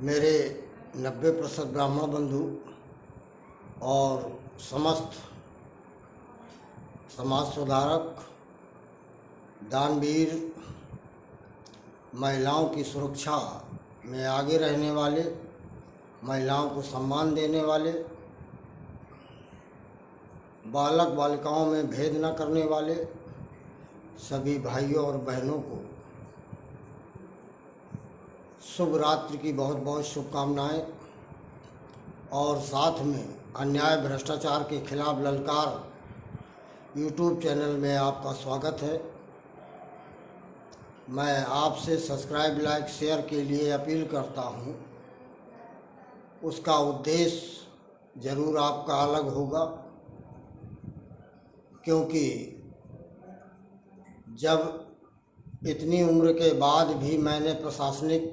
मेरे 90% ब्राह्मण बंधु और समस्त समाज सुधारक, दानवीर, महिलाओं की सुरक्षा में आगे रहने वाले, महिलाओं को सम्मान देने वाले, बालक बालिकाओं में भेद न करने वाले सभी भाइयों और बहनों को शुभ रात्रि की बहुत बहुत शुभकामनाएं। और साथ में अन्याय भ्रष्टाचार के खिलाफ ललकार यूट्यूब चैनल में आपका स्वागत है। मैं आपसे सब्सक्राइब, लाइक, शेयर के लिए अपील करता हूं। उसका उद्देश्य ज़रूर आपका अलग होगा, क्योंकि जब इतनी उम्र के बाद भी मैंने प्रशासनिक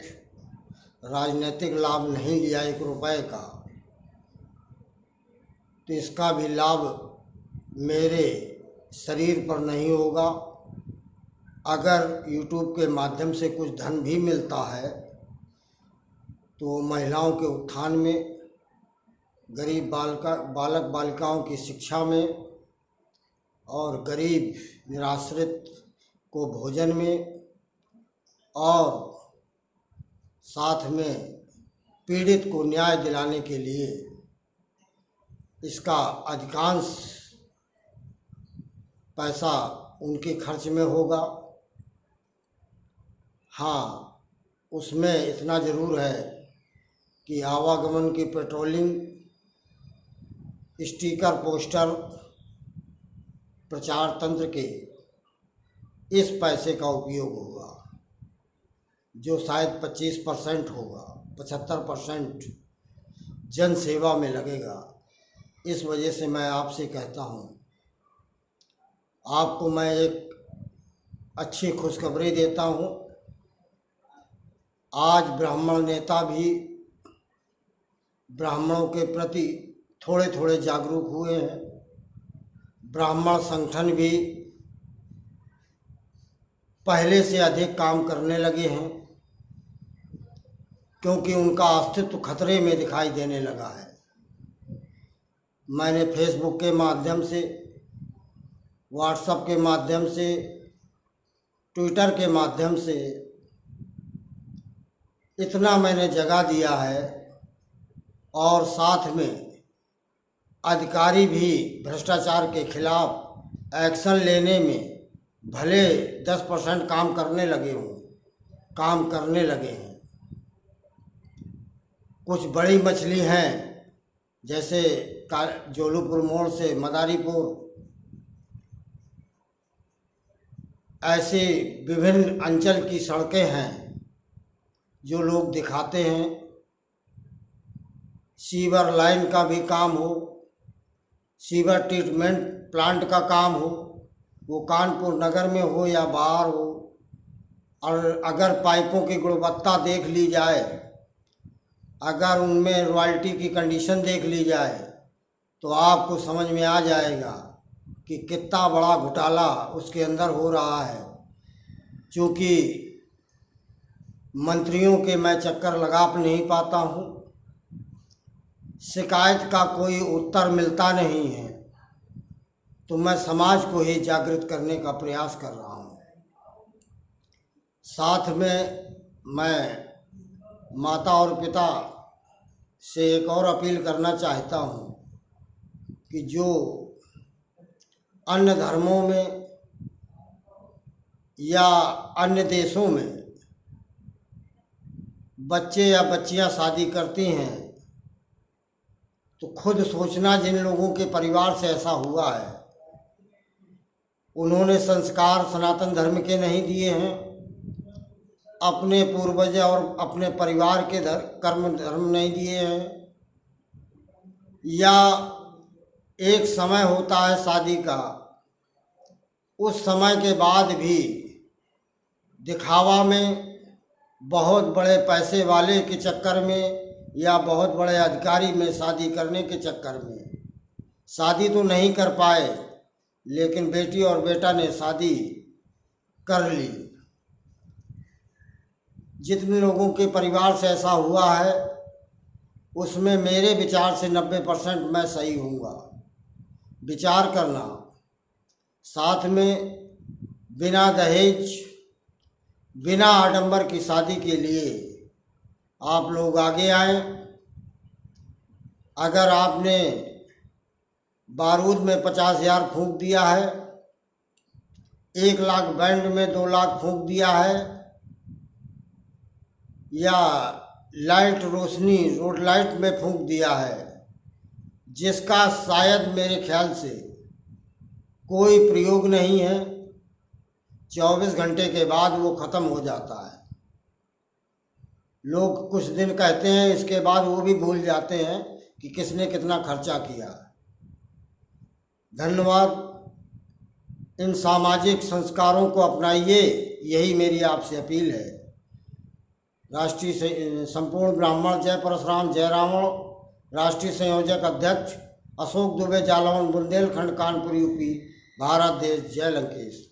राजनीतिक लाभ नहीं लिया 1 रुपए का, तो इसका भी लाभ मेरे शरीर पर नहीं होगा। अगर यूट्यूब के माध्यम से कुछ धन भी मिलता है तो महिलाओं के उत्थान में, गरीब बालक बालिकाओं की शिक्षा में और गरीब निराश्रित को भोजन में और साथ में पीड़ित को न्याय दिलाने के लिए इसका अधिकांश पैसा उनके खर्च में होगा। हाँ, उसमें इतना ज़रूर है कि आवागमन की पेट्रोलिंग, स्टिकर, पोस्टर, प्रचार तंत्र के इस पैसे का उपयोग होगा, जो शायद 25% होगा, 75% जन सेवा में लगेगा। इस वजह से मैं आपसे कहता हूँ, आपको मैं एक अच्छी खुशखबरी देता हूँ। आज ब्राह्मण नेता भी ब्राह्मणों के प्रति थोड़े थोड़े जागरूक हुए हैं। ब्राह्मण संगठन भी पहले से अधिक काम करने लगे हैं, क्योंकि उनका अस्तित्व खतरे में दिखाई देने लगा है। मैंने फेसबुक के माध्यम से, व्हाट्सएप के माध्यम से, ट्विटर के माध्यम से इतना मैंने जगह दिया है, और साथ में अधिकारी भी भ्रष्टाचार के खिलाफ एक्शन लेने में भले 10% काम करने लगे हैं। कुछ बड़ी मछली हैं, जैसे जोलूपुर मोड़ से मदारीपुर, ऐसे विभिन्न अंचल की सड़कें हैं जो लोग दिखाते हैं। सीवर लाइन का भी काम हो, सीवर ट्रीटमेंट प्लांट का काम हो, वो कानपुर नगर में हो या बाहर हो, और अगर पाइपों की गुणवत्ता देख ली जाए, अगर उनमें रॉयल्टी की कंडीशन देख ली जाए, तो आपको समझ में आ जाएगा कि कितना बड़ा घोटाला उसके अंदर हो रहा है। क्योंकि मंत्रियों के मैं चक्कर लगा नहीं पाता हूँ, शिकायत का कोई उत्तर मिलता नहीं है, तो मैं समाज को ही जागृत करने का प्रयास कर रहा हूँ। साथ में मैं माता और पिता से एक और अपील करना चाहता हूँ कि जो अन्य धर्मों में या अन्य देशों में बच्चे या बच्चियां शादी करती हैं, तो खुद सोचना, जिन लोगों के परिवार से ऐसा हुआ है, उन्होंने संस्कार सनातन धर्म के नहीं दिए हैं, अपने पूर्वज और अपने परिवार के धर्म नहीं दिए हैं, या एक समय होता है शादी का, उस समय के बाद भी दिखावा में, बहुत बड़े पैसे वाले के चक्कर में या बहुत बड़े अधिकारी में शादी करने के चक्कर में शादी तो नहीं कर पाए, लेकिन बेटी और बेटा ने शादी कर ली। जितने लोगों के परिवार से ऐसा हुआ है उसमें मेरे विचार से 90% मैं सही हूँगा। विचार करना, साथ में बिना दहेज बिना आडंबर की शादी के लिए आप लोग आगे आएं। अगर आपने बारूद में 50,000 फूंक दिया है, 1 लाख बैंड में 2 लाख फूंक दिया है, या लाइट रोशनी रोड लाइट में फूंक दिया है, जिसका शायद मेरे ख्याल से कोई प्रयोग नहीं है, 24 घंटे के बाद वो ख़त्म हो जाता है। लोग कुछ दिन कहते हैं, इसके बाद वो भी भूल जाते हैं कि किसने कितना खर्चा किया। धन्यवाद। इन सामाजिक संस्कारों को अपनाइए, यही मेरी आपसे अपील है। राष्ट्रीय संपूर्ण ब्राह्मण जय परशुराम जय रावण, राष्ट्रीय संयोजक अध्यक्ष अशोक दुबे, जालौन बुंदेलखंड कानपुर यूपी, भारत देश। जय लंकेश।